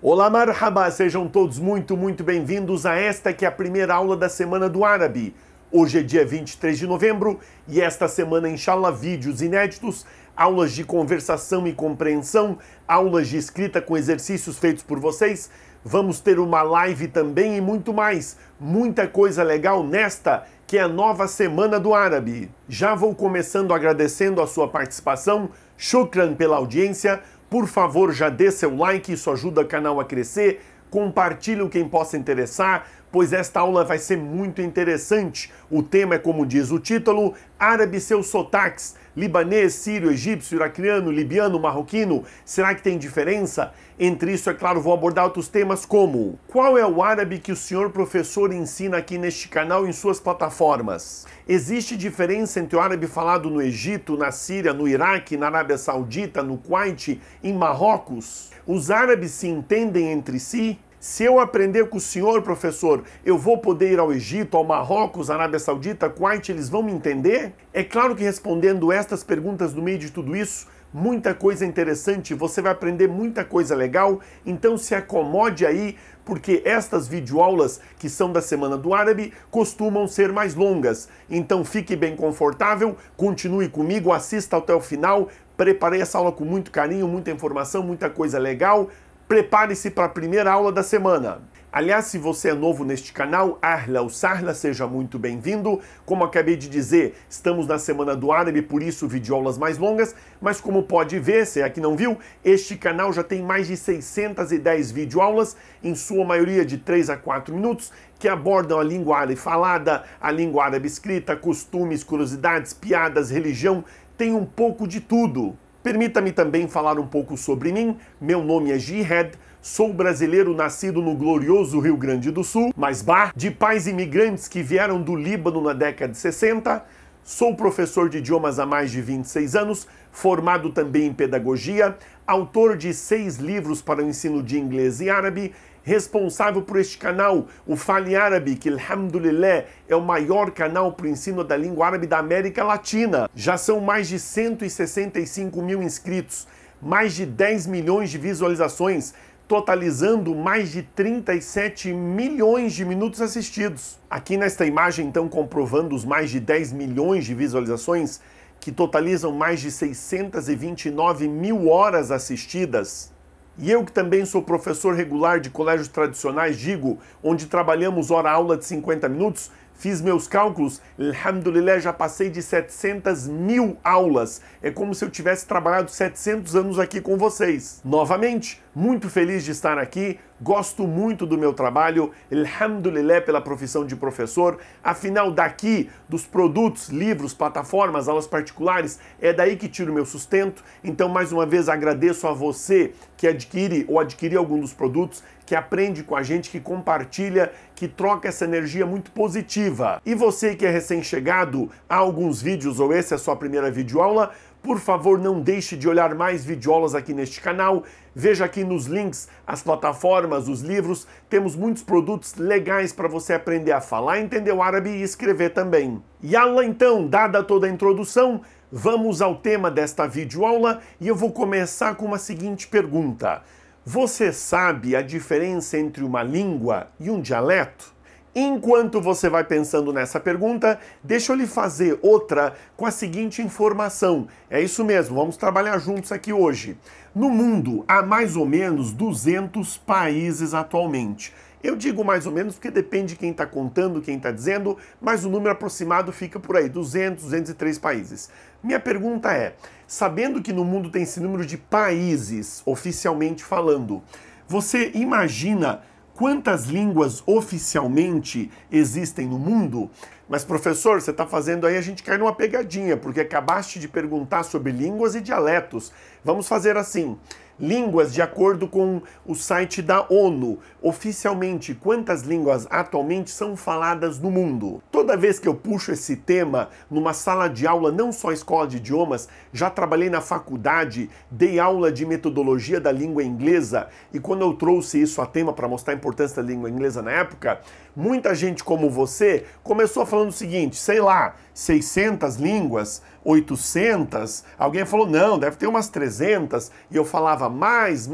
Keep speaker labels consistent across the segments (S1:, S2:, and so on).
S1: Olá, marhaba! Sejam todos muito bem-vindos a esta que é a primeira aula da Semana do Árabe. Hoje é dia 23 de novembro e esta semana, inshallah, vídeos inéditos, aulas de conversação e compreensão, aulas de escrita com exercícios feitos por vocês. Vamos ter uma live também e muito mais. Muita coisa legal nesta, que é a nova Semana do Árabe. Já vou começando agradecendo a sua participação. Shukran pela audiência. Por favor, já dê seu like, isso ajuda o canal a crescer. Compartilhe quem possa interessar, pois esta aula vai ser muito interessante. O tema é, como diz o título, Árabe e seus sotaques. Libanês, sírio, egípcio, iraquiano, libiano, marroquino. Será que tem diferença? Entre isso, é claro, vou abordar outros temas como: qual é o árabe que o senhor professor ensina aqui neste canal em suas plataformas? Existe diferença entre o árabe falado no Egito, na Síria, no Iraque, na Arábia Saudita, no Kuwait, em Marrocos? Os árabes se entendem entre si? Se eu aprender com o senhor, professor, eu vou poder ir ao Egito, ao Marrocos, Arábia Saudita, Kuwait, eles vão me entender? É claro que respondendo estas perguntas no meio de tudo isso, muita coisa interessante, você vai aprender muita coisa legal, então se acomode aí, porque estas videoaulas que são da Semana do Árabe costumam ser mais longas. Então fique bem confortável, continue comigo, assista até o final, preparei essa aula com muito carinho, muita informação, muita coisa legal. Prepare-se para a primeira aula da semana. Aliás, se você é novo neste canal, ahla ou sahla, seja muito bem-vindo. Como acabei de dizer, estamos na Semana do Árabe, por isso videoaulas mais longas, mas como pode ver, se aqui não viu, este canal já tem mais de 610 videoaulas, em sua maioria de 3 a 4 minutos, que abordam a língua árabe falada, a língua árabe escrita, costumes, curiosidades, piadas, religião, tem um pouco de tudo. Permita-me também falar um pouco sobre mim. Meu nome é Jihad, sou brasileiro nascido no glorioso Rio Grande do Sul, mas de pais imigrantes que vieram do Líbano na década de 60. Sou professor de idiomas há mais de 26 anos, formado também em pedagogia, autor de 6 livros para o ensino de inglês e árabe, responsável por este canal, o Fale Árabe, que, alhamdulillah, é o maior canal para o ensino da língua árabe da América Latina. Já são mais de 165 mil inscritos, mais de 10 milhões de visualizações, totalizando mais de 37 milhões de minutos assistidos. Aqui nesta imagem, então, comprovando os mais de 10 milhões de visualizações, que totalizam mais de 629 mil horas assistidas. E eu que também sou professor regular de colégios tradicionais, digo, onde trabalhamos hora-aula de 50 minutos, fiz meus cálculos, alhamdulillah, já passei de 700 mil aulas. É como se eu tivesse trabalhado 700 anos aqui com vocês. Novamente, muito feliz de estar aqui, gosto muito do meu trabalho, alhamdulillah pela profissão de professor, afinal daqui, dos produtos, livros, plataformas, aulas particulares, é daí que tiro meu sustento. Então, mais uma vez, agradeço a você que adquire ou adquiriu algum dos produtos, que aprende com a gente, que compartilha, que troca essa energia muito positiva. E você que é recém-chegado a alguns vídeos, ou essa é a sua primeira videoaula, por favor, não deixe de olhar mais videoaulas aqui neste canal. Veja aqui nos links as plataformas, os livros. Temos muitos produtos legais para você aprender a falar, entender o árabe e escrever também. Yalla, então, dada toda a introdução, vamos ao tema desta videoaula e eu vou começar com uma seguinte pergunta. Você sabe a diferença entre uma língua e um dialeto? Enquanto você vai pensando nessa pergunta, deixa eu lhe fazer outra com a seguinte informação. É isso mesmo, vamos trabalhar juntos aqui hoje. No mundo, há mais ou menos 200 países atualmente. Eu digo mais ou menos porque depende de quem está contando, quem está dizendo, mas o número aproximado fica por aí, 200, 203 países. Minha pergunta é, sabendo que no mundo tem esse número de países, oficialmente falando, você imagina quantas línguas oficialmente existem no mundo? Mas, professor, você está fazendo aí, a gente cai numa pegadinha, porque acabaste de perguntar sobre línguas e dialetos. Vamos fazer assim. Línguas de acordo com o site da ONU. Oficialmente, quantas línguas atualmente são faladas no mundo? Toda vez que eu puxo esse tema numa sala de aula, não só escola de idiomas, já trabalhei na faculdade, dei aula de metodologia da língua inglesa, e quando eu trouxe isso a tema para mostrar a importância da língua inglesa na época, muita gente como você começou falando o seguinte, sei lá, 600 línguas, 800, alguém falou, não, deve ter umas 300, e eu falava mais,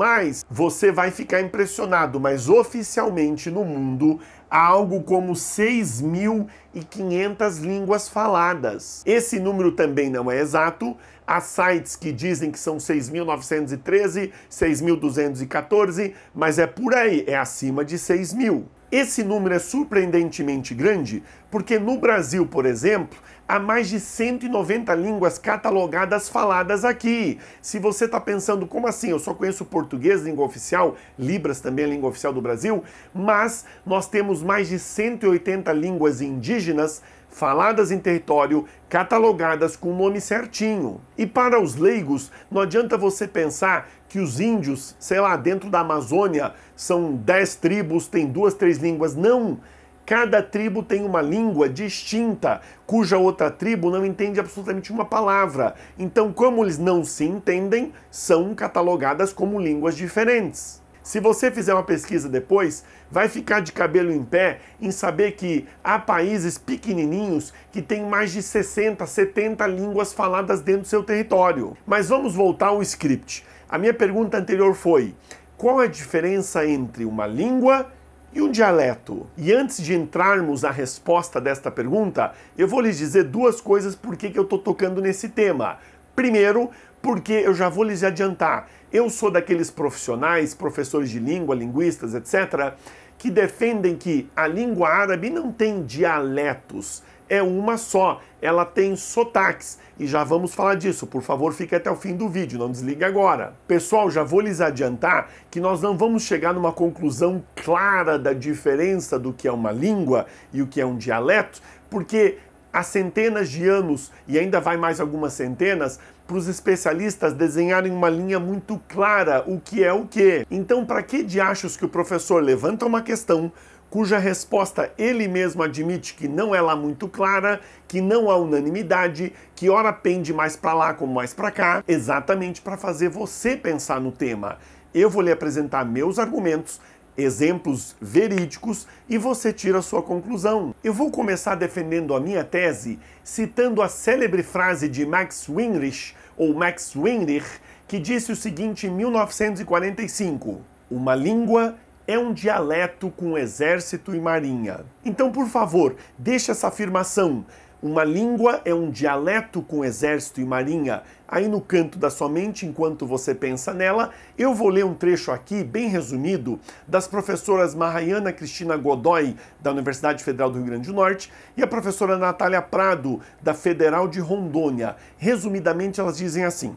S1: você vai ficar impressionado, mas oficialmente no mundo há algo como 6.500 línguas faladas. Esse número também não é exato, há sites que dizem que são 6.913, 6.214, mas é por aí, é acima de 6.000. Esse número é surpreendentemente grande porque no Brasil, por exemplo, há mais de 190 línguas catalogadas faladas aqui. Se você está pensando, como assim? Eu só conheço português, língua oficial, Libras também é língua oficial do Brasil, mas nós temos mais de 180 línguas indígenas faladas em território, catalogadas com o nome certinho. E para os leigos, não adianta você pensar que os índios, sei lá, dentro da Amazônia, são 10 tribos, tem 2, 3 línguas. Não! Cada tribo tem uma língua distinta, cuja outra tribo não entende absolutamente uma palavra. Então, como eles não se entendem, são catalogadas como línguas diferentes. Se você fizer uma pesquisa depois, vai ficar de cabelo em pé em saber que há países pequenininhos que têm mais de 60, 70 línguas faladas dentro do seu território. Mas vamos voltar ao script. A minha pergunta anterior foi: qual é a diferença entre uma língua e um dialeto? E antes de entrarmos na resposta desta pergunta, eu vou lhes dizer duas coisas por que eu estou tocando nesse tema. Primeiro, porque eu já vou lhes adiantar. Eu sou daqueles profissionais, professores de língua, linguistas, etc., que defendem que a língua árabe não tem dialetos. É uma só, ela tem sotaques. E já vamos falar disso, por favor, fique até o fim do vídeo, não desligue agora. Pessoal, já vou lhes adiantar que nós não vamos chegar numa conclusão clara da diferença do que é uma língua e o que é um dialeto, porque há centenas de anos, e ainda vai mais algumas centenas, para os especialistas desenharem uma linha muito clara, o que é o quê. Então, para que diachos que o professor levanta uma questão cuja resposta ele mesmo admite que não é lá muito clara, que não há unanimidade, que ora pende mais para lá como mais para cá, exatamente para fazer você pensar no tema. Eu vou lhe apresentar meus argumentos, exemplos verídicos, e você tira a sua conclusão. Eu vou começar defendendo a minha tese citando a célebre frase de Max Weinrich, ou Max Weinrich, que disse o seguinte em 1945: uma língua é um dialeto com exército e marinha. Então, por favor, deixe essa afirmação. Uma língua é um dialeto com exército e marinha aí no canto da sua mente enquanto você pensa nela. Eu vou ler um trecho aqui, bem resumido, das professoras Mahayana Cristina Godoy, da Universidade Federal do Rio Grande do Norte, e a professora Natália Prado, da Federal de Rondônia. Resumidamente, elas dizem assim: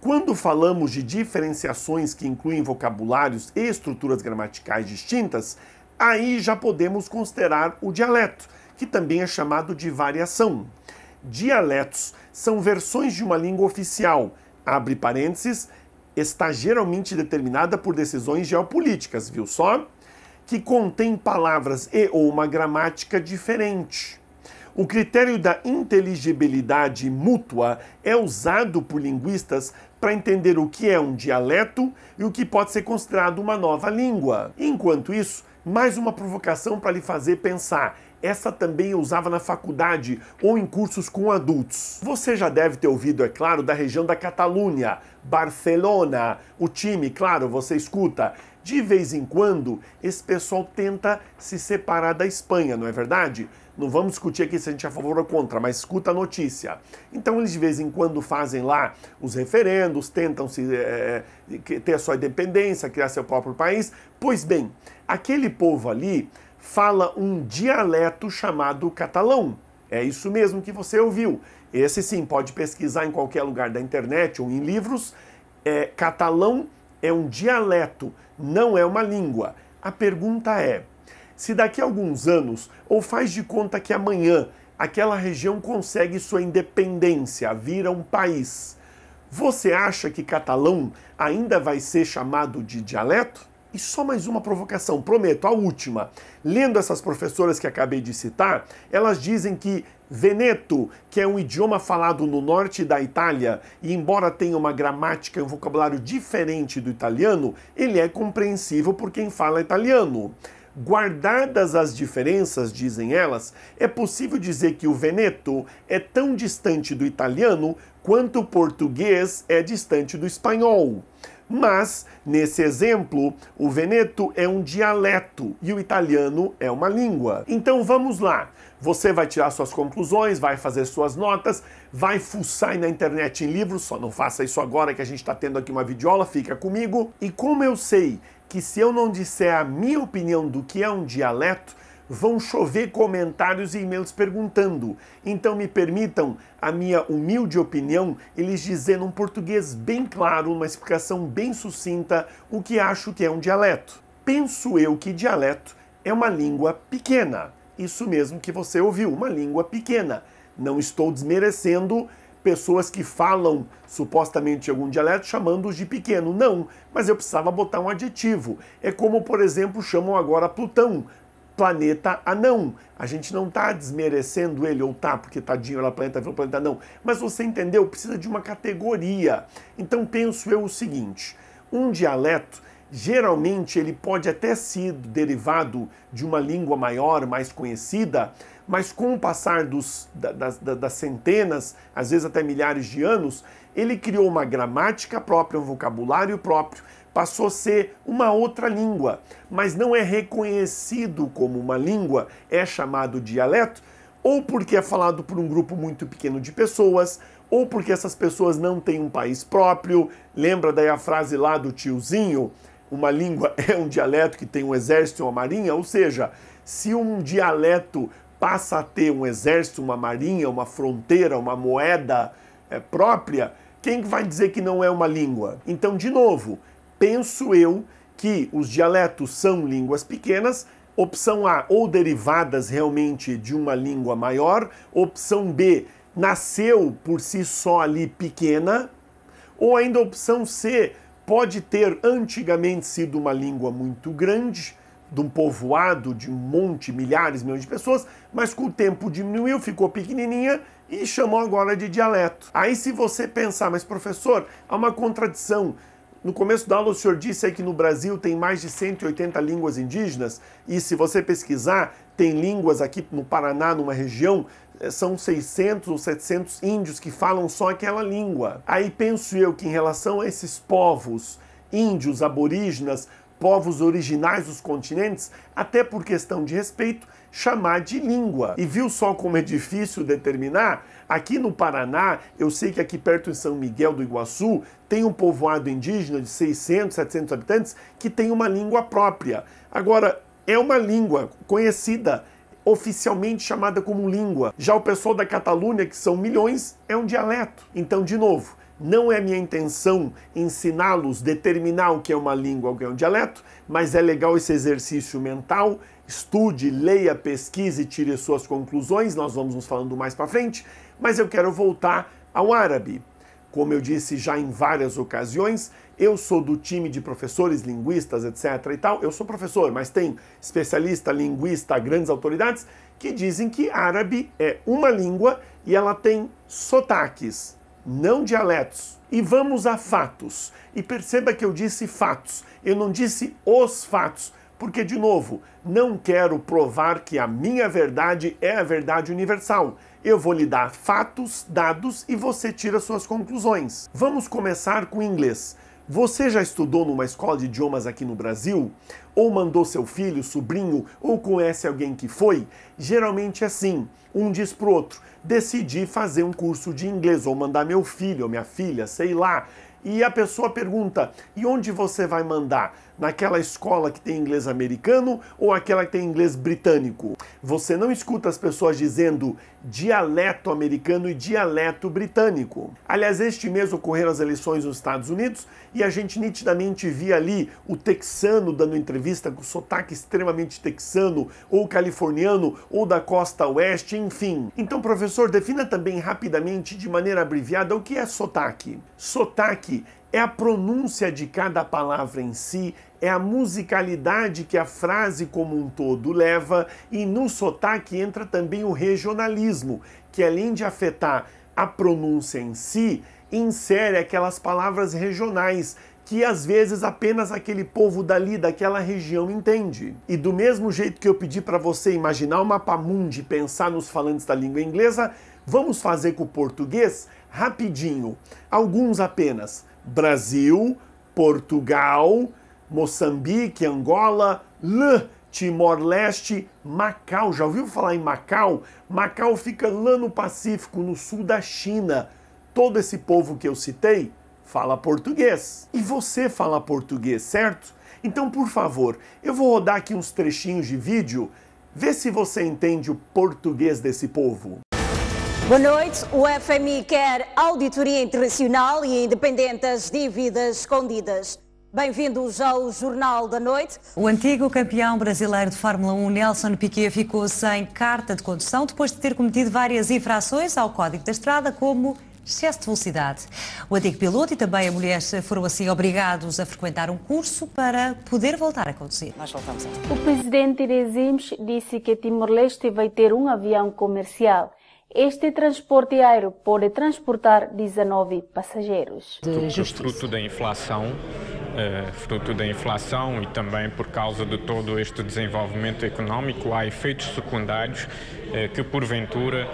S1: quando falamos de diferenciações que incluem vocabulários e estruturas gramaticais distintas, aí já podemos considerar o dialeto, que também é chamado de variação. Dialetos são versões de uma língua oficial, abre parênteses, está geralmente determinada por decisões geopolíticas, viu só? Que contém palavras e ou uma gramática diferente. O critério da inteligibilidade mútua é usado por linguistas para entender o que é um dialeto e o que pode ser considerado uma nova língua. Enquanto isso, mais uma provocação para lhe fazer pensar. Essa também eu usava na faculdade ou em cursos com adultos. Você já deve ter ouvido, é claro, da região da Catalunha, Barcelona, o time, claro, você escuta. De vez em quando, esse pessoal tenta se separar da Espanha, não é verdade? Não vamos discutir aqui se a gente é a favor ou contra, mas escuta a notícia. Então eles de vez em quando fazem lá os referendos, tentam ter a sua independência, criar seu próprio país. Pois bem, aquele povo ali fala um dialeto chamado catalão. É isso mesmo que você ouviu. Esse sim, pode pesquisar em qualquer lugar da internet ou em livros. Catalão é um dialeto, não é uma língua. A pergunta é: se daqui a alguns anos, ou faz de conta que amanhã, aquela região consegue sua independência, vira um país, você acha que catalão ainda vai ser chamado de dialeto? E só mais uma provocação, prometo, a última. Lendo essas professoras que acabei de citar, elas dizem que Veneto, que é um idioma falado no norte da Itália, e embora tenha uma gramática e um vocabulário diferente do italiano, ele é compreensível por quem fala italiano. Guardadas as diferenças, dizem elas, é possível dizer que o Veneto é tão distante do italiano quanto o português é distante do espanhol. Mas, nesse exemplo, o Veneto é um dialeto e o italiano é uma língua. Então vamos lá. Você vai tirar suas conclusões, vai fazer suas notas, vai fuçar aí na internet em livros, só não faça isso agora que a gente está tendo aqui uma videoaula, fica comigo. E como eu sei que se eu não disser a minha opinião do que é um dialeto, vão chover comentários e e-mails perguntando. Então me permitam a minha humilde opinião e lhes dizer num português bem claro, uma explicação bem sucinta, o que acho que é um dialeto. Penso eu que dialeto é uma língua pequena. Isso mesmo que você ouviu, uma língua pequena. Não estou desmerecendo pessoas que falam supostamente algum dialeto chamando-os de pequeno. Não, mas eu precisava botar um adjetivo. É como, por exemplo, chamam agora Plutão, planeta anão. A gente não está desmerecendo ele, ou tá, porque tadinho, ela planeta virou planeta anão. Mas você entendeu? Precisa de uma categoria. Então penso eu o seguinte, um dialeto, geralmente ele pode até ser derivado de uma língua maior, mais conhecida, mas com o passar das centenas, às vezes até milhares de anos, ele criou uma gramática própria, um vocabulário próprio, passou a ser uma outra língua, mas não é reconhecido como uma língua, é chamado dialeto, ou porque é falado por um grupo muito pequeno de pessoas, ou porque essas pessoas não têm um país próprio. Lembra daí a frase lá do tiozinho? Uma língua é um dialeto que tem um exército e uma marinha? Ou seja, se um dialeto passa a ter um exército, uma marinha, uma fronteira, uma moeda própria, quem vai dizer que não é uma língua? Então, de novo, penso eu que os dialetos são línguas pequenas, opção A, ou derivadas realmente de uma língua maior, opção B, nasceu por si só ali pequena, ou ainda a opção C, pode ter antigamente sido uma língua muito grande, de um povoado de um monte, milhares, milhões de pessoas, mas com o tempo diminuiu, ficou pequenininha e chamou agora de dialeto. Aí se você pensar, mas professor, há uma contradição. No começo da aula o senhor disse aí que no Brasil tem mais de 180 línguas indígenas e se você pesquisar, tem línguas aqui no Paraná, numa região, são 600 ou 700 índios que falam só aquela língua. Aí penso eu que em relação a esses povos índios, aborígenas, povos originais dos continentes, até por questão de respeito, chamar de língua. E viu só como é difícil determinar? Aqui no Paraná, eu sei que aqui perto em São Miguel do Iguaçu, tem um povoado indígena de 600, 700 habitantes que tem uma língua própria. Agora, é uma língua conhecida, oficialmente chamada como língua. Já o pessoal da Catalunha, que são milhões, é um dialeto. Então, de novo, não é minha intenção ensiná-los, determinar o que é uma língua, o que é um dialeto, mas é legal esse exercício mental. Estude, leia, pesquise e tire suas conclusões, nós vamos nos falando mais para frente, mas eu quero voltar ao árabe. Como eu disse já em várias ocasiões, eu sou do time de professores, linguistas, etc. e tal. Eu sou professor, mas tem especialista, linguista, grandes autoridades que dizem que árabe é uma língua e ela tem sotaques, não dialetos. E vamos a fatos. E perceba que eu disse fatos, eu não disse os fatos, porque, de novo, não quero provar que a minha verdade é a verdade universal. Eu vou lhe dar fatos, dados e você tira suas conclusões. Vamos começar com o inglês. Você já estudou numa escola de idiomas aqui no Brasil? Ou mandou seu filho, sobrinho, ou conhece alguém que foi? Geralmente é assim. Um diz pro outro, decidi fazer um curso de inglês, ou mandar meu filho ou minha filha, sei lá. E a pessoa pergunta, e onde você vai mandar? Naquela escola que tem inglês americano ou aquela que tem inglês britânico? Você não escuta as pessoas dizendo dialeto americano e dialeto britânico. Aliás, este mês ocorreram as eleições nos Estados Unidos e a gente nitidamente via ali o texano dando entrevista com sotaque extremamente texano, ou californiano, ou da costa oeste, enfim. Então, professor, defina também rapidamente, de maneira abreviada, o que é sotaque. Sotaque é a pronúncia de cada palavra em si, é a musicalidade que a frase como um todo leva, e no sotaque entra também o regionalismo, que além de afetar a pronúncia em si, insere aquelas palavras regionais que às vezes apenas aquele povo dali, daquela região entende. E do mesmo jeito que eu pedi para você imaginar o mapa mundi e pensar nos falantes da língua inglesa, vamos fazer com o português rapidinho. Alguns apenas. Brasil, Portugal, Moçambique, Angola, Timor-Leste, Macau. Já ouviu falar em Macau? Macau fica lá no Pacífico, no sul da China. Todo esse povo que eu citei fala português. E você fala português, certo? Então, por favor, eu vou rodar aqui uns trechinhos de vídeo, vê se você entende o português desse povo.
S2: Boa noite. O FMI quer auditoria internacional e independente das dívidas escondidas. Bem-vindos ao Jornal da Noite.
S3: O antigo campeão brasileiro de Fórmula 1, Nelson Piquet, ficou sem carta de condução depois de ter cometido várias infrações ao Código da Estrada, como excesso de velocidade. O antigo piloto e também a mulher foram assim obrigados a frequentar um curso para poder voltar a conduzir.
S4: Nós voltamos a...
S5: O presidente Regimes disse que Timor-Leste vai ter um avião comercial. Este transporte aéreo pode transportar 19 passageiros.
S6: Fruto da inflação e também por causa de todo este desenvolvimento económico, há efeitos secundários que porventura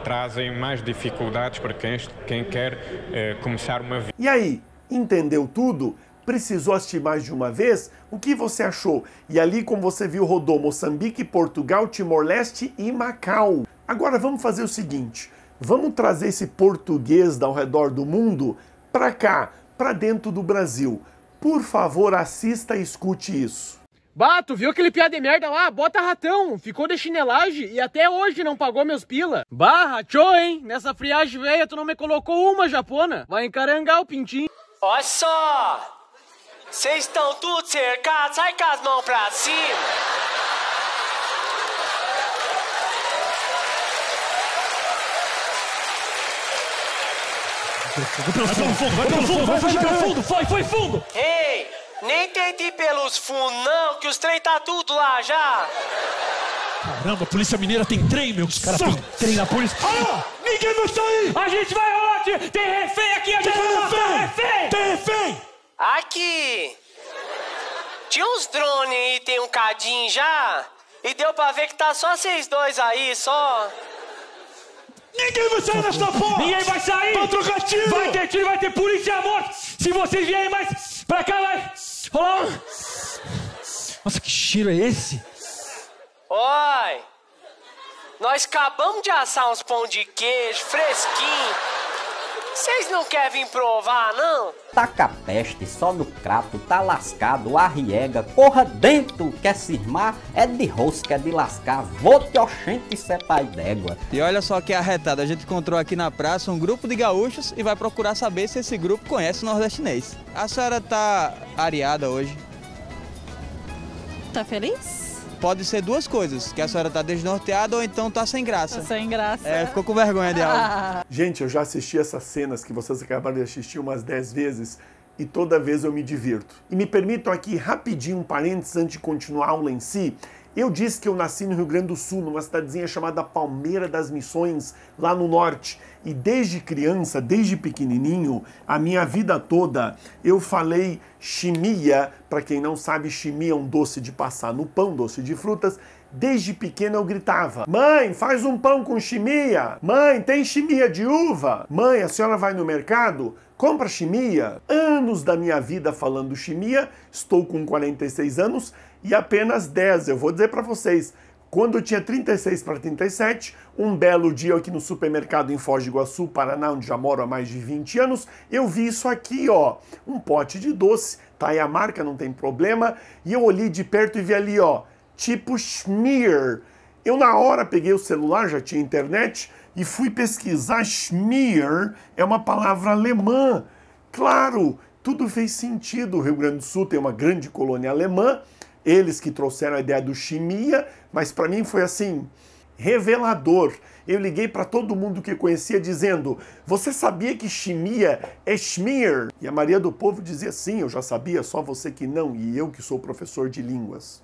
S6: trazem mais dificuldades para quem quer começar uma vida.
S1: E aí, entendeu tudo? Precisou assistir mais de uma vez? O que você achou? E ali, como você viu, rodou Moçambique, Portugal, Timor-Leste e Macau. Agora vamos fazer o seguinte, vamos trazer esse português ao redor do mundo para cá, para dentro do Brasil. Por favor, assista e escute isso.
S7: Bah, tu viu aquele piada de merda lá? Bota ratão, ficou de chinelagem e até hoje não pagou meus pila. Bah, rachou, hein? Nessa friagem velha tu não me colocou uma japona. Vai encarangar o pintinho.
S8: Olha só! Vocês estão tudo cercados, sai com as mãos pra cima!
S7: Foi fundo!
S8: Ei, nem tente ir pelos fundos não, que os trem tá tudo lá já!
S9: Caramba, a Polícia Mineira tem trem, meu! Os caras têm trem na polícia! Ah! Ninguém vai sair!
S7: A gente vai onde? Tem refém aqui, a gente vai matar refém!
S9: Tem refém!
S8: Aqui! Tinha uns drones aí, tem um cadinho já, e deu pra ver que tá só vocês dois aí, só...
S9: Ninguém vai sair nesta porra!
S7: Ninguém vai sair!
S9: Vai trocar tiro!
S7: Vai ter tiro, vai ter polícia morta! Se vocês vierem mais pra cá, vai rolar um...
S9: Nossa, que cheiro é esse?
S8: Oi! Nós acabamos de assar uns pão de queijo fresquinho. Vocês não querem vir provar, não?
S4: Taca a peste só no crato, tá lascado, arriega, corra dentro, quer cismar, é de rosca, é de lascar, vote oxente, isso é pai d'égua.
S10: E olha só que arretado, a gente encontrou aqui na praça um grupo de gaúchos e vai procurar saber se esse grupo conhece o nordestinês. A senhora tá areada hoje?
S11: Tá feliz?
S10: Pode ser duas coisas, que a senhora tá desnorteada ou então tá sem graça.
S11: Tá sem graça.
S10: É, ficou com vergonha de algo.
S1: Gente, eu já assisti essas cenas que vocês acabaram de assistir umas 10 vezes e toda vez eu me divirto. E me permitam aqui rapidinho um parênteses antes de continuar a aula em si. Eu disse que eu nasci no Rio Grande do Sul, numa cidadezinha chamada Palmeira das Missões, lá no norte. E desde criança, desde pequenininho, a minha vida toda, eu falei chimia. Para quem não sabe, chimia é um doce de passar no pão, doce de frutas. Desde pequeno eu gritava, mãe, faz um pão com chimia. Mãe, tem chimia de uva. Mãe, a senhora vai no mercado? Compra chimia. Anos da minha vida falando chimia, estou com 46 anos e apenas 10. Eu vou dizer para vocês, quando eu tinha 36 para 37, um belo dia aqui no supermercado em Foz do Iguaçu, Paraná, onde já moro há mais de 20 anos, eu vi isso aqui, ó, um pote de doce, tá aí a marca, não tem problema, e eu olhei de perto e vi ali, ó, tipo Schmier. Eu na hora peguei o celular, já tinha internet, e fui pesquisar. Schmier é uma palavra alemã. Claro, tudo fez sentido. O Rio Grande do Sul tem uma grande colônia alemã, eles que trouxeram a ideia do chimia, mas para mim foi assim, revelador. Eu liguei para todo mundo que conhecia dizendo, você sabia que chimia é Schmier? E a Maria do Povo dizia, sim, eu já sabia, só você que não, e eu que sou professor de línguas.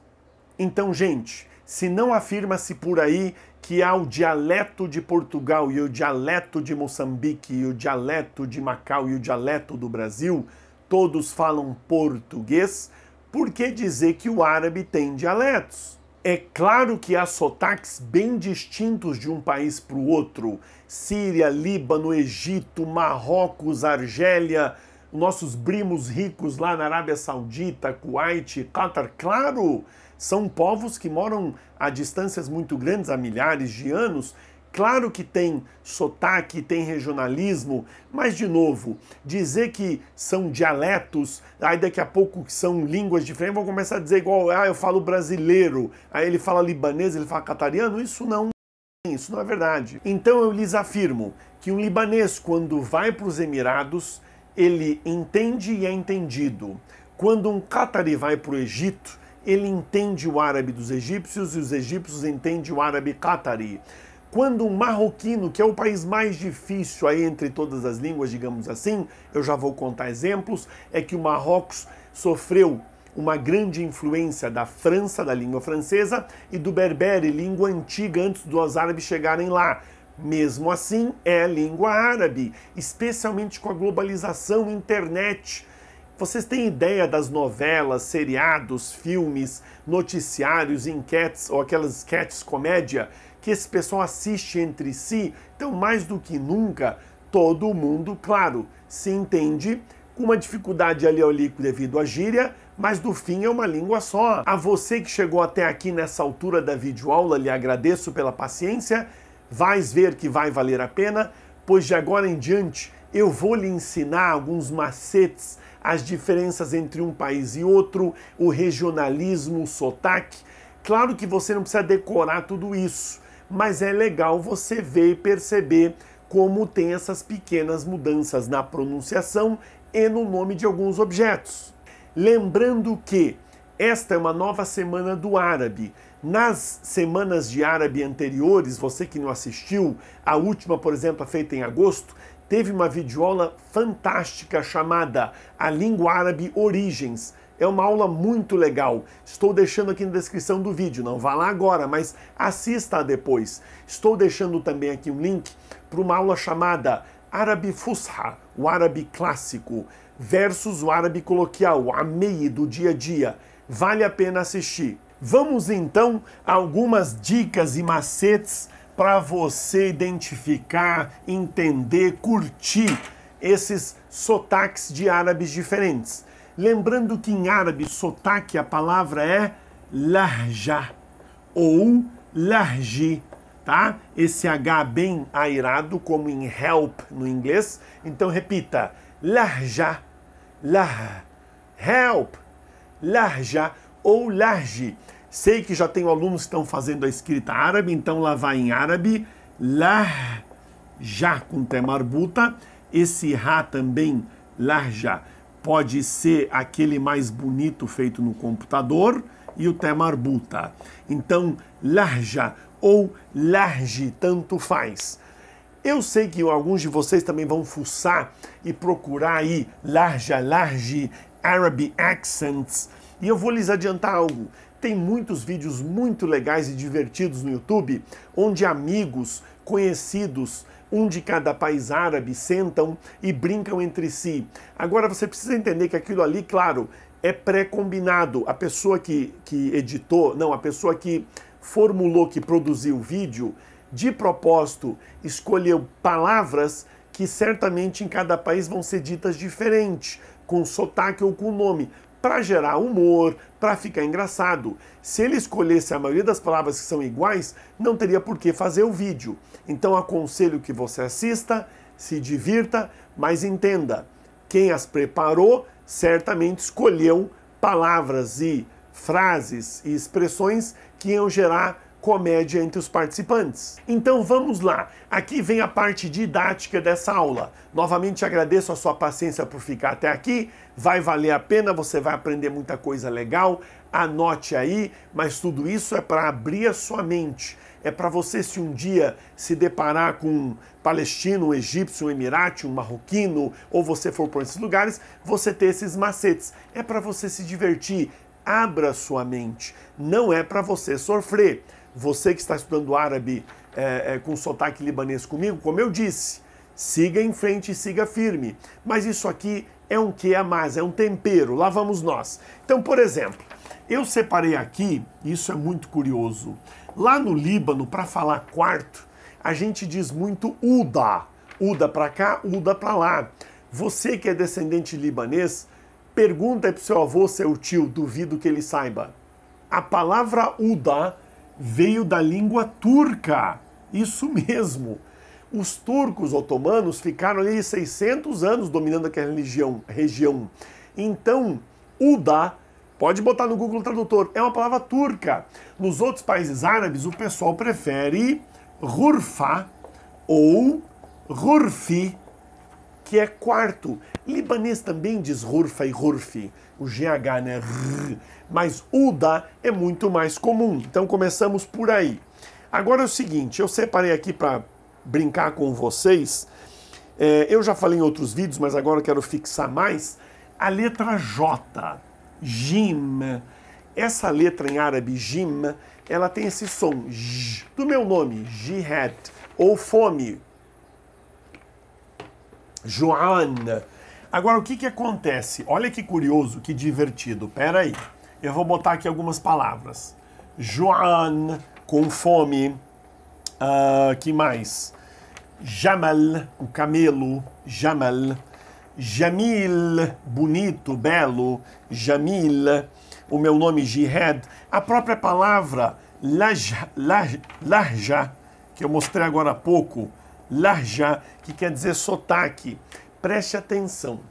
S1: Então, gente, se não afirma-se por aí que há o dialeto de Portugal e o dialeto de Moçambique e o dialeto de Macau e o dialeto do Brasil, todos falam português, por que dizer que o árabe tem dialetos? É claro que há sotaques bem distintos de um país para o outro. Síria, Líbano, Egito, Marrocos, Argélia, nossos primos ricos lá na Arábia Saudita, Kuwait, Qatar, claro, são povos que moram a distâncias muito grandes, há milhares de anos. Claro que tem sotaque, tem regionalismo, mas, de novo, dizer que são dialetos, aí daqui a pouco que são línguas diferentes, vão começar a dizer igual, eu falo brasileiro, aí ele fala libanês, ele fala catariano, isso não é verdade. Então eu lhes afirmo que um libanês, quando vai para os Emirados, ele entende e é entendido. Quando um catari vai para o Egito, ele entende o árabe dos egípcios e os egípcios entendem o árabe catari. Quando um marroquino, que é o país mais difícil aí entre todas as línguas, digamos assim, eu já vou contar exemplos, é que o Marrocos sofreu uma grande influência da França, da língua francesa, e do berbere, língua antiga antes dos árabes chegarem lá. Mesmo assim, é a língua árabe, especialmente com a globalização, internet. Vocês têm ideia das novelas, seriados, filmes, noticiários, enquetes ou aquelas sketches comédia que esse pessoal assiste entre si? Então, mais do que nunca, todo mundo, claro, se entende com uma dificuldade ali ao líquido devido à gíria, mas do fim é uma língua só. A você que chegou até aqui nessa altura da videoaula, lhe agradeço pela paciência. Vais ver que vai valer a pena, pois de agora em diante eu vou lhe ensinar alguns macetes, as diferenças entre um país e outro, o regionalismo, o sotaque. Claro que você não precisa decorar tudo isso, mas é legal você ver e perceber como tem essas pequenas mudanças na pronunciação e no nome de alguns objetos. Lembrando que esta é uma nova semana do árabe. Nas semanas de árabe anteriores, você que não assistiu, a última, por exemplo, feita em agosto, teve uma videoaula fantástica chamada A Língua Árabe Origens. É uma aula muito legal. Estou deixando aqui na descrição do vídeo. Não vá lá agora, mas assista depois. Estou deixando também aqui um link para uma aula chamada Árabe Fusha, o árabe clássico, versus o árabe coloquial, o amei do dia a dia. Vale a pena assistir. Vamos então a algumas dicas e macetes para você identificar, entender, curtir esses sotaques de árabes diferentes. Lembrando que em árabe, sotaque, a palavra é lahja ou lahji, tá? Esse H bem airado, como em help no inglês. Então repita, lahja, help, lahja ou lahji. Sei que já tenho alunos que estão fazendo a escrita árabe, então lá vai em árabe, lahja com té marbuta. Esse ra também, lahja, pode ser aquele mais bonito feito no computador e o té marbuta. Então, lahja ou lahji, tanto faz. Eu sei que alguns de vocês também vão fuçar e procurar aí lahja, lahji, Arabic accents. E eu vou lhes adiantar algo. Tem muitos vídeos muito legais e divertidos no YouTube, onde amigos, conhecidos, um de cada país árabe, sentam e brincam entre si. Agora você precisa entender que aquilo ali, claro, é pré-combinado. A pessoa que editou, não, a pessoa que formulou, que produziu o vídeo, de propósito, escolheu palavras que certamente em cada país vão ser ditas diferente, com sotaque ou com nome, para gerar humor, para ficar engraçado. Se ele escolhesse a maioria das palavras que são iguais, não teria por que fazer o vídeo. Então aconselho que você assista, se divirta, mas entenda, quem as preparou certamente escolheu palavras e frases e expressões que iam gerar comédia entre os participantes. Então vamos lá, aqui vem a parte didática dessa aula. Novamente agradeço a sua paciência por ficar até aqui, vai valer a pena, você vai aprender muita coisa legal, anote aí, mas tudo isso é para abrir a sua mente. É para você, se um dia se deparar com um palestino, um egípcio, um emirate, um marroquino, ou você for por esses lugares, você ter esses macetes. É para você se divertir, abra sua mente, não é para você sofrer. Você que está estudando árabe com sotaque libanês comigo, como eu disse, siga em frente e siga firme. Mas isso aqui é um que a mais, é um tempero, lá vamos nós. Então, por exemplo, eu separei aqui, isso é muito curioso, lá no Líbano, para falar quarto, a gente diz muito Uda. Uda para cá, Uda para lá. Você que é descendente libanês, pergunta aí pro seu avô, seu tio, duvido que ele saiba. A palavra Uda veio da língua turca. Isso mesmo. Os turcos otomanos ficaram ali 600 anos dominando aquela região. Então, Uda, pode botar no Google Tradutor, é uma palavra turca. Nos outros países árabes, o pessoal prefere Ghurfa ou Ghurfi, que é quarto. Libanês também diz Ghurfa e Ghurfi, o GH, né? Mas Uda é muito mais comum. Então começamos por aí. Agora é o seguinte, eu separei aqui para brincar com vocês. Eu já falei em outros vídeos, mas agora eu quero fixar mais. A letra J, Jim. Essa letra em árabe, Jim, ela tem esse som, J, do meu nome, Jihad, ou fome. Joan. Agora, o que acontece? Olha que curioso, que divertido. Pera aí. Eu vou botar aqui algumas palavras. Joan, com fome. Que mais? Jamal, o camelo. Jamal. Jamil, bonito, belo. Jamil. O meu nome, Jihad. A própria palavra Lahja, que eu mostrei agora há pouco. Lahja, que quer dizer sotaque. Preste atenção.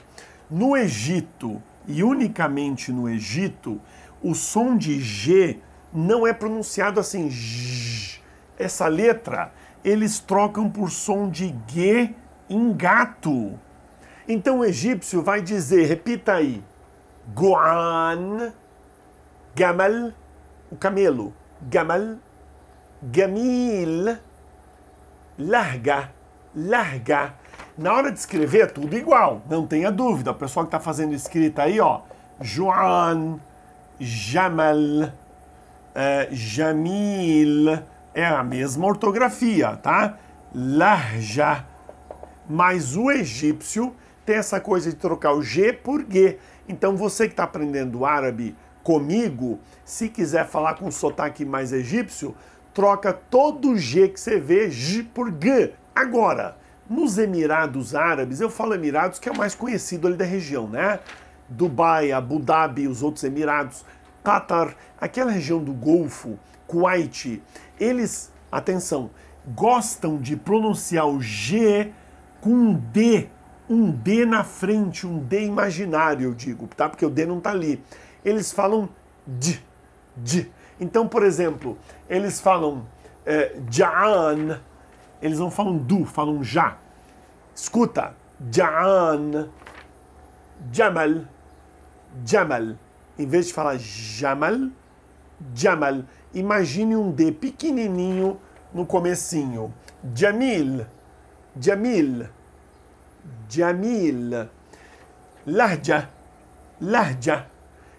S1: No Egito, e unicamente no Egito, o som de G não é pronunciado assim, J. Essa letra, eles trocam por som de G em gato. Então o egípcio vai dizer, repita aí, Goan, Gamal, o camelo, Gamal, Gamil, Larga, larga. Na hora de escrever é tudo igual, não tenha dúvida. O pessoal que está fazendo escrita aí, ó, Joan, Jamal, Jamil, é a mesma ortografia, tá? Larja. Mas o egípcio tem essa coisa de trocar o G por G. Então você que está aprendendo árabe comigo, se quiser falar com sotaque mais egípcio, troca todo o G que você vê, J por G. Agora, nos Emirados Árabes, eu falo Emirados que é o mais conhecido ali da região, né? Dubai, Abu Dhabi, os outros Emirados, Qatar, aquela região do Golfo, Kuwait, eles, atenção, gostam de pronunciar o G com um D na frente, um D imaginário, eu digo, tá? Porque o D não tá ali. Eles falam D. Então, por exemplo, eles falam Ja'an, eles não falam du, falam já. Escuta, Ja'an, Jamal, Jamal. Em vez de falar Jamal, Jamal. Imagine um D pequenininho no comecinho. Jamil, Jamil, Jamil. Lahja, Lahja.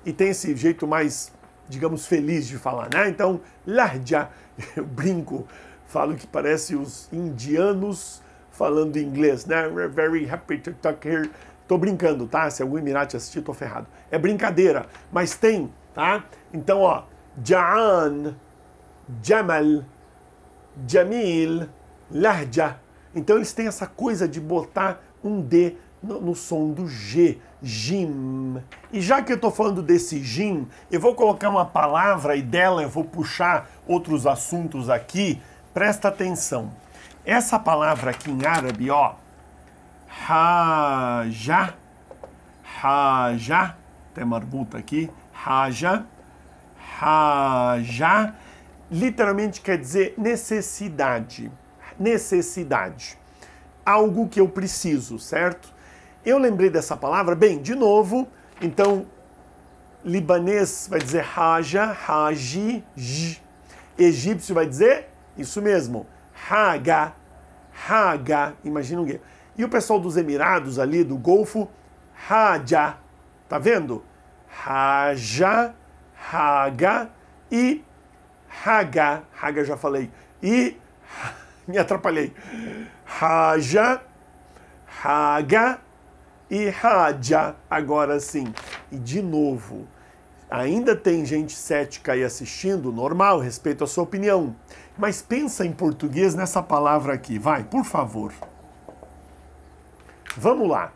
S1: E tem esse jeito mais, digamos, feliz de falar, né? Então, Lahja, eu brinco, falo que parece os indianos falando inglês, né? We're very happy to talk here. Tô brincando, tá? Se algum Emirati assistir, tô ferrado. É brincadeira, mas tem, tá? Então, ó, Ja'an, Jamal, Jamil, Lahja. Então eles têm essa coisa de botar um D no som do G, Jim. E já que eu estou falando desse Jim, eu vou colocar uma palavra e dela eu vou puxar outros assuntos aqui. Presta atenção. Essa palavra aqui em árabe, ó, Haja, Haja, tem marbuta aqui, Haja, Haja, literalmente quer dizer necessidade. Necessidade. Algo que eu preciso, certo? Eu lembrei dessa palavra, bem, de novo, então, libanês vai dizer Haja, Haji, J. Egípcio vai dizer, isso mesmo, Haga, Haga, imagina um quê? E o pessoal dos Emirados ali, do Golfo, Haja, tá vendo? Haja, Haga e Haga, Haga já falei, e me atrapalhei. Haja, haga e haja, agora sim. E de novo, ainda tem gente cética aí assistindo, normal, respeito a sua opinião. Mas pensa em português nessa palavra aqui, vai, por favor. Vamos lá.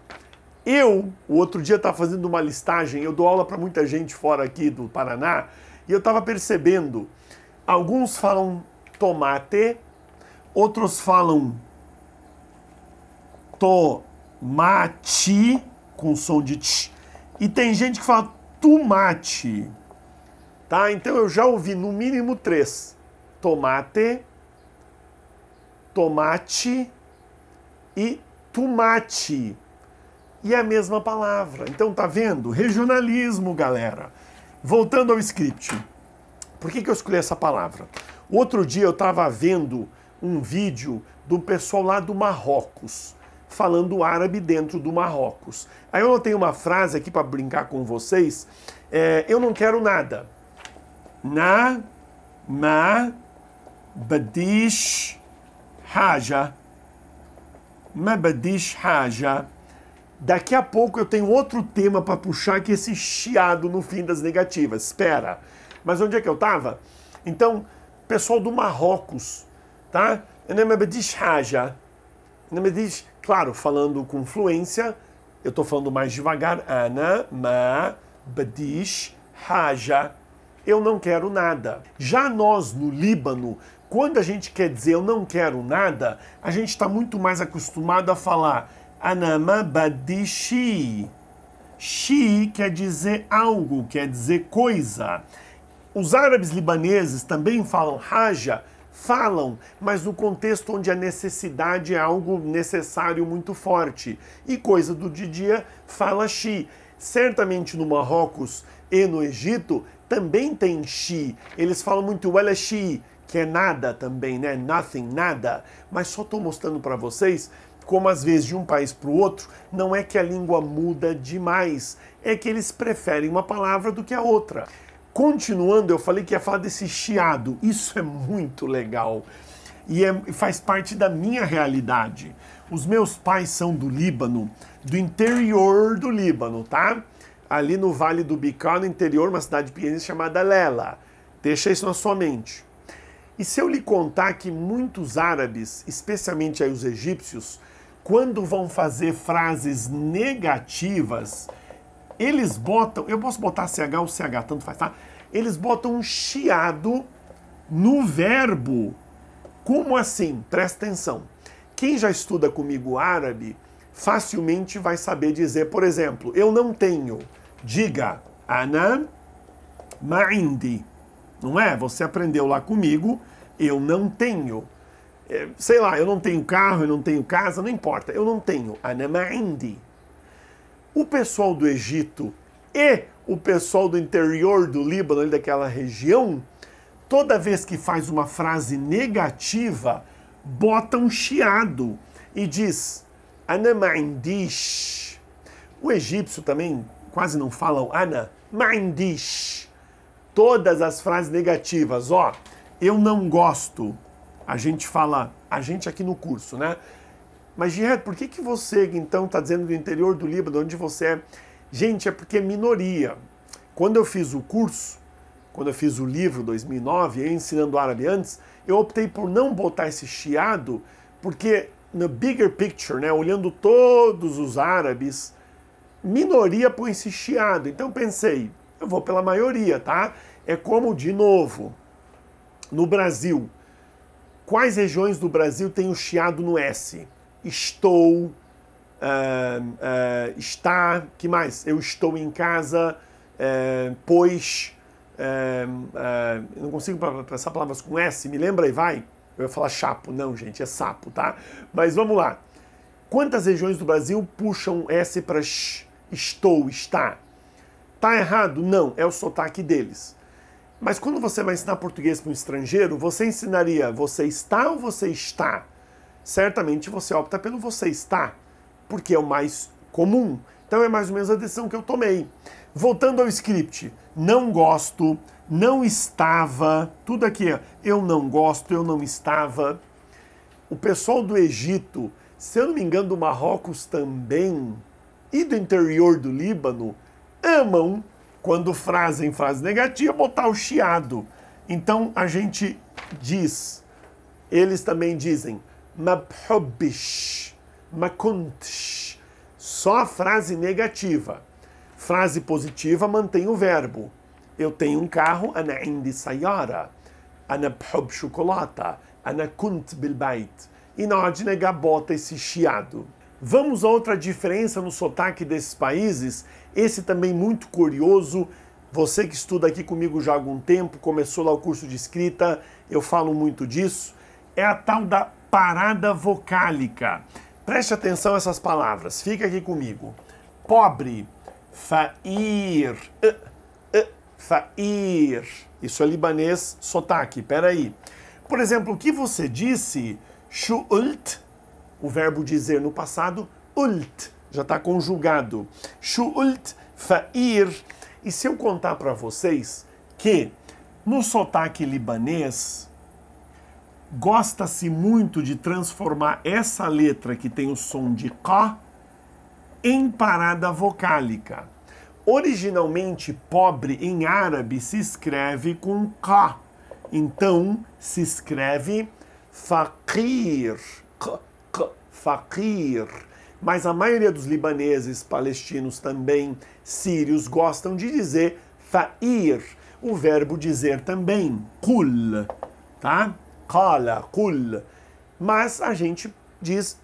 S1: O outro dia estava fazendo uma listagem, eu dou aula para muita gente fora aqui do Paraná, e eu estava percebendo, alguns falam tomate, outros falam tomate, com som de tch, e tem gente que fala tomate, tá? Então eu já ouvi no mínimo 3, tomate, tomate e tomate. E é a mesma palavra. Então tá vendo? Regionalismo, galera. Voltando ao script. Por que eu escolhi essa palavra? Outro dia eu estava vendo um vídeo do pessoal lá do Marrocos, falando árabe dentro do Marrocos. Aí eu tenho uma frase aqui para brincar com vocês. Eu não quero nada. Na, ma, badish, haja. Ma badish, haja. Daqui a pouco eu tenho outro tema para puxar, que é esse chiado no fim das negativas. Espera. Mas onde é que eu estava? Então, pessoal do Marrocos, tá? Claro, falando com fluência, eu estou falando mais devagar. Ana, ma, badish, haja. Eu não quero nada. Já nós, no Líbano, quando a gente quer dizer eu não quero nada, a gente está muito mais acostumado a falar Anama badishi. Shi quer dizer algo, quer dizer coisa. Os árabes libaneses também falam haja, falam, mas no contexto onde a necessidade é algo necessário muito forte. E coisa do dia fala shi. Certamente no Marrocos e no Egito também tem shi. Eles falam muito wala shi, que é nada também, né? Nothing, nada. Mas só estou mostrando para vocês como às vezes de um país para o outro, não é que a língua muda demais, é que eles preferem uma palavra do que a outra. Continuando, eu falei que ia falar desse chiado, isso é muito legal e faz parte da minha realidade. Os meus pais são do Líbano, do interior do Líbano, tá? Ali no Vale do Bekaa, no interior, uma cidade pequena chamada Lela. Deixa isso na sua mente. E se eu lhe contar que muitos árabes, especialmente aí os egípcios, quando vão fazer frases negativas, eles botam, eu posso botar CH ou CH, tanto faz, tá? Eles botam um chiado no verbo. Como assim? Presta atenção. Quem já estuda comigo árabe, facilmente vai saber dizer, por exemplo, eu não tenho. Diga, ana ma'indi. Não é? Você aprendeu lá comigo, eu não tenho. Sei lá, eu não tenho carro, eu não tenho casa, não importa, eu não tenho. Ana ma'indi. O pessoal do Egito e o pessoal do interior do Líbano, daquela região, toda vez que faz uma frase negativa, bota um chiado e diz ana ma'indish. O egípcio também quase não falam ana ma'indish. Todas as frases negativas, ó, eu não gosto. A gente fala, a gente aqui no curso, né? Mas, Gerard, por que você, então, está dizendo do interior do Líbano, onde você é? Gente, é porque é minoria. Quando eu fiz o curso, quando eu fiz o livro 2009, eu ensinando árabe antes, eu optei por não botar esse chiado, porque no bigger picture, né, olhando todos os árabes, minoria põe esse chiado. Então pensei, eu vou pela maioria, tá? É como, de novo, no Brasil. Quais regiões do Brasil tem o chiado no S? Estou, está, que mais? Eu estou em casa, pois, eu não consigo pensar palavras com S, me lembra aí, vai? Eu ia falar chapo, não gente, é sapo, tá? Mas vamos lá. Quantas regiões do Brasil puxam S para estou, está? Tá errado? Não, é o sotaque deles. Mas quando você vai ensinar português para um estrangeiro, você ensinaria você está ou você está? Certamente você opta pelo você está, porque é o mais comum. Então é mais ou menos a decisão que eu tomei. Voltando ao script, não gosto, não estava, tudo aqui, eu não gosto, eu não estava. O pessoal do Egito se eu não me engano, do Marrocos também, e do interior do Líbano, amam, quando frase em frase negativa, botar o chiado. Então a gente diz, eles também dizem, ma bhubbish, ma kuntsh, só a frase negativa. Frase positiva mantém o verbo. Eu tenho um carro, ana indi sayara, ana bhub chocolata, ana kunt bil bait. E na hora de negar, bota esse chiado. Vamos a outra diferença no sotaque desses países, esse também muito curioso. Você que estuda aqui comigo já há algum tempo, começou lá o curso de escrita, eu falo muito disso, é a tal da parada vocálica. Preste atenção a essas palavras, fica aqui comigo. Pobre, fa'ir, fa'ir. Isso é libanês, sotaque, peraí. Por exemplo, o que você disse, shu'ult, o verbo dizer no passado, ult, já está conjugado. Shu'ult, fa'ir. E se eu contar para vocês que no sotaque libanês gosta-se muito de transformar essa letra que tem o som de qa em parada vocálica. Originalmente, pobre em árabe se escreve com qa. Então, se escreve faqir. Faqir. Mas a maioria dos libaneses, palestinos também, sírios, gostam de dizer fa'ir. O verbo dizer também, kul, tá? Qala, kul. Mas a gente diz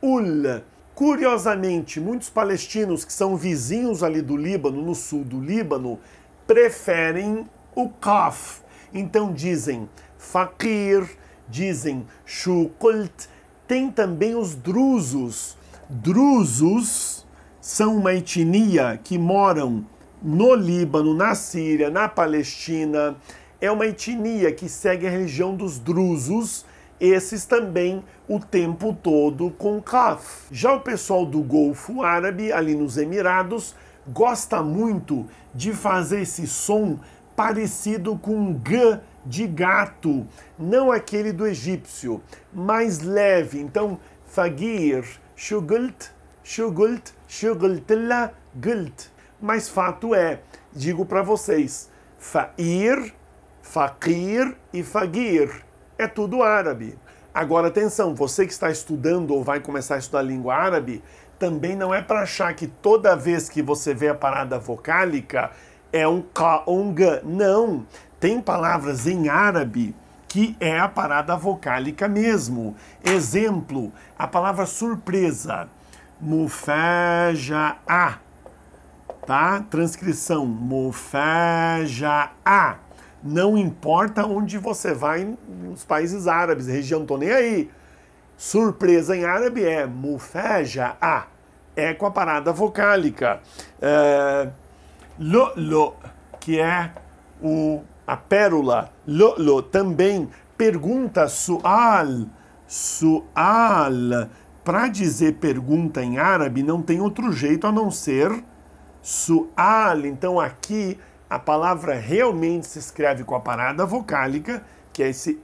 S1: ul. Curiosamente, muitos palestinos que são vizinhos ali do Líbano, no sul do Líbano, preferem o qaf. Então dizem faqir, dizem shuqult. Tem também os drusos. Drusos são uma etnia que moram no Líbano, na Síria, na Palestina. É uma etnia que segue a religião dos drusos, esses também o tempo todo com kaf. Já o pessoal do Golfo Árabe, ali nos Emirados, gosta muito de fazer esse som parecido com um g de gato, não aquele do egípcio, mais leve. Então, fagir, shugult, shugult, shugultilla, gult. Mas fato é, digo para vocês, fa'ir, faqir e fagir. É tudo árabe. Agora, atenção, você que está estudando ou vai começar a estudar a língua árabe, também não é para achar que toda vez que você vê a parada vocálica é um ka ou um g. Não. Tem palavras em árabe que é a parada vocálica mesmo. Exemplo, a palavra surpresa. Mufaja'a. Tá? Transcrição. Mufaja'a. Não importa onde você vai nos países árabes, região, não tô nem aí. Surpresa em árabe é mufaja'a. É com a parada vocálica. Lu'lu, que é a pérola. Lu'lu também. Pergunta su'al. Su'al. Para dizer pergunta em árabe não tem outro jeito a não ser su'al. Então aqui a palavra realmente se escreve com a parada vocálica, que é esse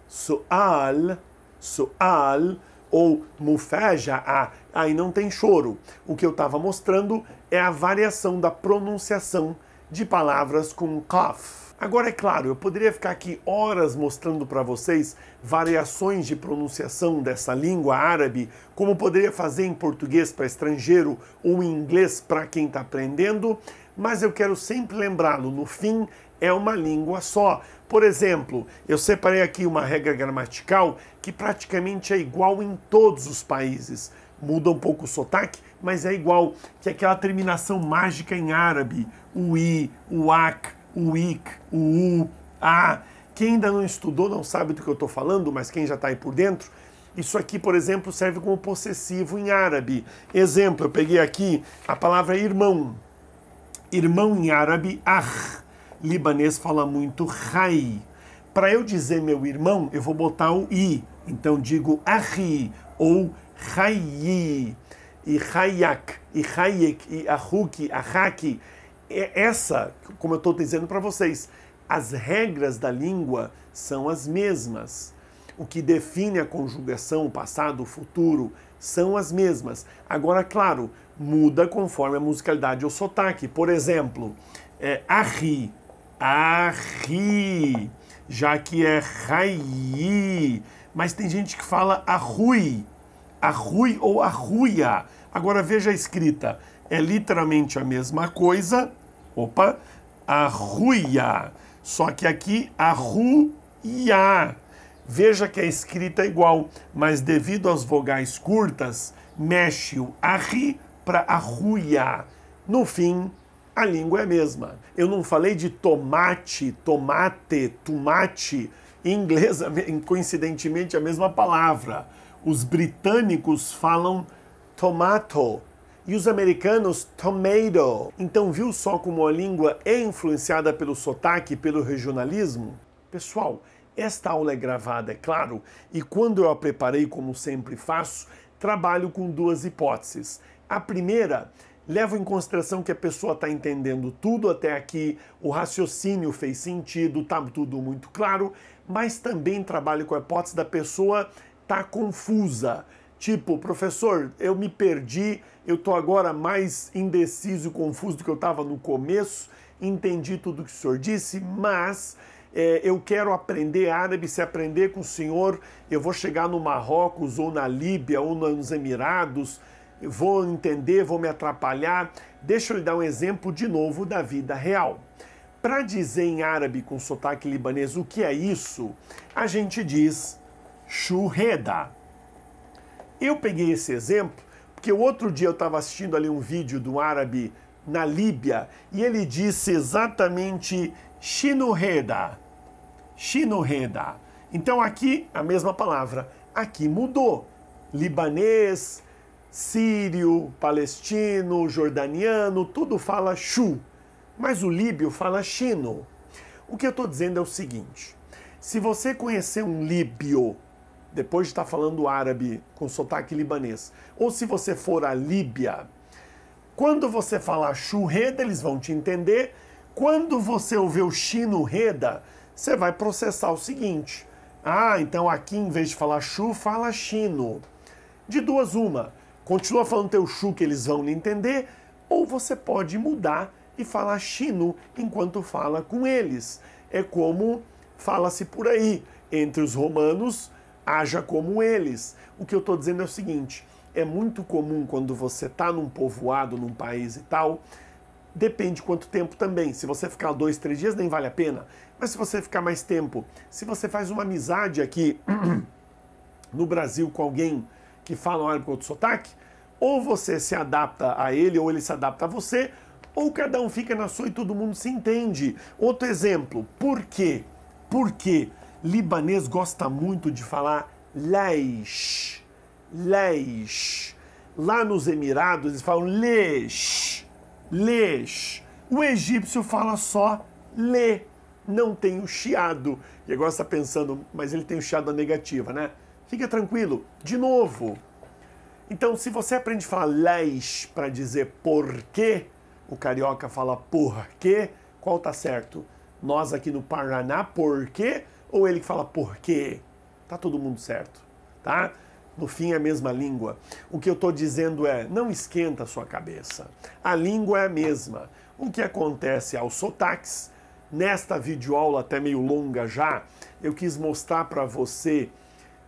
S1: su'al, su'al, ou mufaja'a. Aí não tem choro. O que eu estava mostrando é a variação da pronunciação de palavras com qaf. Agora, é claro, eu poderia ficar aqui horas mostrando para vocês variações de pronunciação dessa língua árabe, como poderia fazer em português para estrangeiro ou em inglês para quem está aprendendo, mas eu quero sempre lembrá-lo, no fim, é uma língua só. Por exemplo, eu separei aqui uma regra gramatical que praticamente é igual em todos os países. Muda um pouco o sotaque, mas é igual, que é aquela terminação mágica em árabe, o i, o ak, o ik, o u, a. Quem ainda não estudou não sabe do que eu estou falando, mas quem já está aí por dentro, isso aqui, por exemplo, serve como possessivo em árabe. Exemplo, eu peguei aqui a palavra irmão. Irmão em árabe, Libanês fala muito rai. Para eu dizer meu irmão, eu vou botar o i. Então digo ahi ou rayi. E rayak, e rayek, e ahuk, ahaki. Essa, como eu estou dizendo para vocês, as regras da língua são as mesmas. o que define a conjugação, o passado, o futuro, são as mesmas. Agora, claro, muda conforme a musicalidade ou sotaque. Por exemplo, arri, arri, já que é rai, mas tem gente que fala arrui, arrui ou arruia. Agora veja a escrita, é literalmente a mesma coisa, opa, arruia, só que aqui arruia. Veja que a escrita é igual, mas devido às vogais curtas, mexe o arri para arruia. No fim, a língua é a mesma. Eu não falei de tomate, tomate, tomate. Em inglês, coincidentemente, a mesma palavra. Os britânicos falam tomato e os americanos tomato. Então, viu só como a língua é influenciada pelo sotaque e pelo regionalismo? Pessoal, esta aula é gravada, é claro, e quando eu a preparei, como sempre faço, trabalho com duas hipóteses. A primeira, levo em consideração que a pessoa está entendendo tudo até aqui, o raciocínio fez sentido, está tudo muito claro, mas também trabalho com a hipótese da pessoa estar confusa. Tipo, professor, eu me perdi, eu estou agora mais indeciso e confuso do que eu estava no começo, entendi tudo que o senhor disse, mas eu quero aprender árabe. Se aprender com o senhor, eu vou chegar no Marrocos, ou na Líbia, ou nos Emirados, vou entender, vou me atrapalhar. Deixa eu lhe dar um exemplo de novo da vida real. Para dizer em árabe com sotaque libanês o que é isso, a gente diz churreda. Eu peguei esse exemplo porque o outro dia eu estava assistindo ali um vídeo do árabe na Líbia e ele disse exatamente shinuheda. Shinuheda. Então aqui a mesma palavra. Aqui mudou. Libanês, sírio, palestino, jordaniano, tudo fala shu. Mas o líbio fala shino. O que eu estou dizendo é o seguinte. Se você conhecer um líbio, depois de estar falando árabe com sotaque libanês, ou se você for à Líbia, quando você falar churreda, eles vão te entender. Quando você ouvir o shinuheda, você vai processar o seguinte. Ah, então aqui em vez de falar chu, fala chino. De duas uma. Continua falando teu chu que eles vão lhe entender, ou você pode mudar e falar chino enquanto fala com eles. É como fala-se por aí. Entre os romanos, haja como eles. O que eu estou dizendo é o seguinte. É muito comum quando você está num povoado, num país e tal, depende de quanto tempo também. Se você ficar 2, 3 dias, nem vale a pena. Mas se você ficar mais tempo, se você faz uma amizade aqui no Brasil com alguém que fala um árabe com outro sotaque, ou você se adapta a ele, ou ele se adapta a você, ou cada um fica na sua e todo mundo se entende. Outro exemplo, por quê? Porque libanês gosta muito de falar leish, leish. Lá nos Emirados eles falam lesh, lesh. O egípcio fala só le, não tem o chiado. E agora você está pensando, mas ele tem o chiado na negativa, né? Fica tranquilo, de novo. Então, se você aprende a falar leish para dizer porquê, o carioca fala porquê, qual tá certo? Nós aqui no Paraná, porquê? Ou ele que fala porquê? Tá todo mundo certo, tá? No fim é a mesma língua. O que eu estou dizendo é, não esquenta a sua cabeça. A língua é a mesma. O que acontece aos sotaques, nesta videoaula até meio longa já, eu quis mostrar para você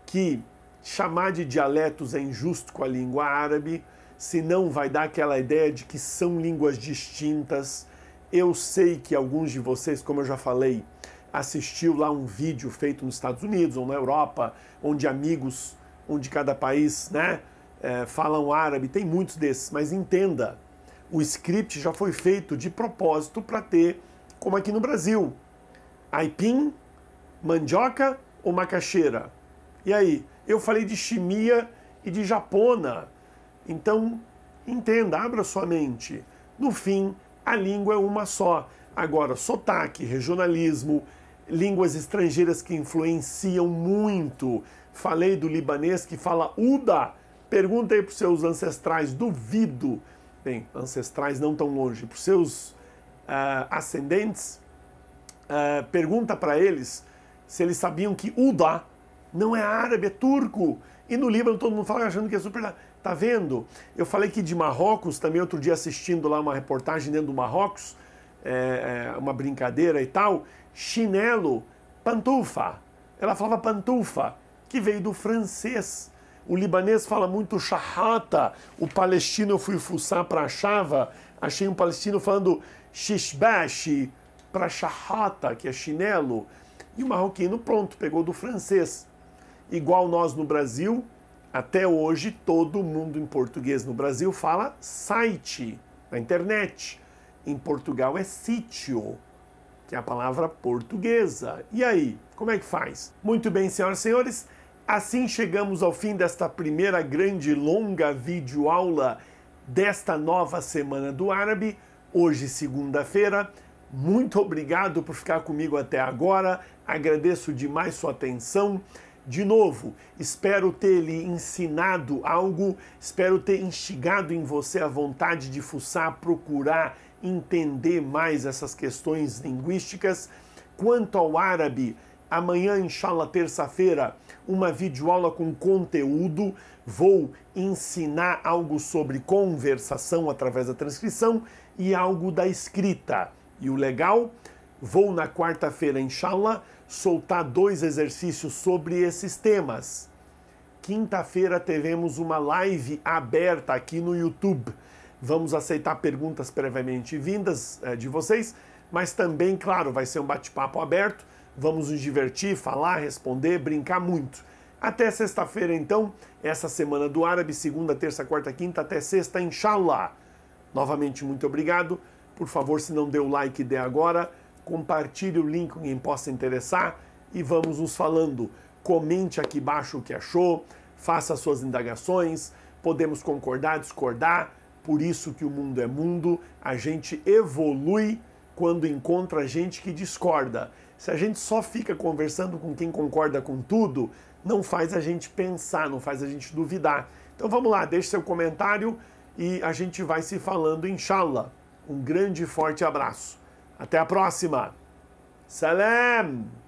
S1: que chamar de dialetos é injusto com a língua árabe, senão vai dar aquela ideia de que são línguas distintas. Eu sei que alguns de vocês, como eu já falei, assistiu lá um vídeo feito nos Estados Unidos ou na Europa, onde amigos, onde cada país, né, falam árabe, tem muitos desses, mas entenda, o script já foi feito de propósito para ter, como aqui no Brasil, aipim, mandioca ou macaxeira. E aí, eu falei de chimia e de japona. Então, entenda, abra sua mente. No fim, a língua é uma só. Agora, sotaque, regionalismo, línguas estrangeiras que influenciam muito. Falei do libanês que fala Uda. Pergunta aí para os seus ancestrais, duvido. Bem, ancestrais não tão longe. Para os seus ascendentes, pergunta para eles se eles sabiam que Uda Não é árabe, é turco. E no Líbano todo mundo fala achando que é super... Tá vendo? Eu falei que de Marrocos, também outro dia assistindo lá uma reportagem dentro do Marrocos, uma brincadeira e tal, chinelo, pantufa. Ela falava pantufa, que veio do francês. O libanês fala muito shahata. O palestino, eu fui fuçar para achava, achei um palestino falando shishbashi para shahata, que é chinelo. E o marroquino, pronto, pegou do francês. Igual nós no Brasil, até hoje, todo mundo em português no Brasil fala site, na internet. Em Portugal é sítio, que é a palavra portuguesa. E aí, como é que faz? Muito bem, senhoras e senhores, assim chegamos ao fim desta primeira grande longa videoaula desta nova Semana do Árabe, hoje segunda-feira. Muito obrigado por ficar comigo até agora, agradeço demais sua atenção. De novo, espero ter lhe ensinado algo, espero ter instigado em você a vontade de fuçar, procurar, entender mais essas questões linguísticas. Quanto ao árabe, amanhã, inshallah, terça-feira, uma videoaula com conteúdo. Vou ensinar algo sobre conversação através da transcrição e algo da escrita. E o legal, vou na quarta-feira, inshallah, soltar 2 exercícios sobre esses temas. Quinta-feira teremos uma live aberta aqui no YouTube. Vamos aceitar perguntas previamente vindas de vocês, mas também, claro, vai ser um bate-papo aberto. Vamos nos divertir, falar, responder, brincar muito. Até sexta-feira, então, essa Semana do Árabe, segunda, terça, quarta, quinta, até sexta, inshallah. Novamente, muito obrigado. Por favor, se não deu o like, dê agora. Compartilhe o link com quem possa interessar e vamos nos falando. Comente aqui embaixo o que achou, faça suas indagações, podemos concordar, discordar, por isso que o mundo é mundo, a gente evolui quando encontra gente que discorda. Se a gente só fica conversando com quem concorda com tudo, não faz a gente pensar, não faz a gente duvidar. Então vamos lá, deixe seu comentário e a gente vai se falando, inshallah. Um grande e forte abraço. Até a próxima. Salam!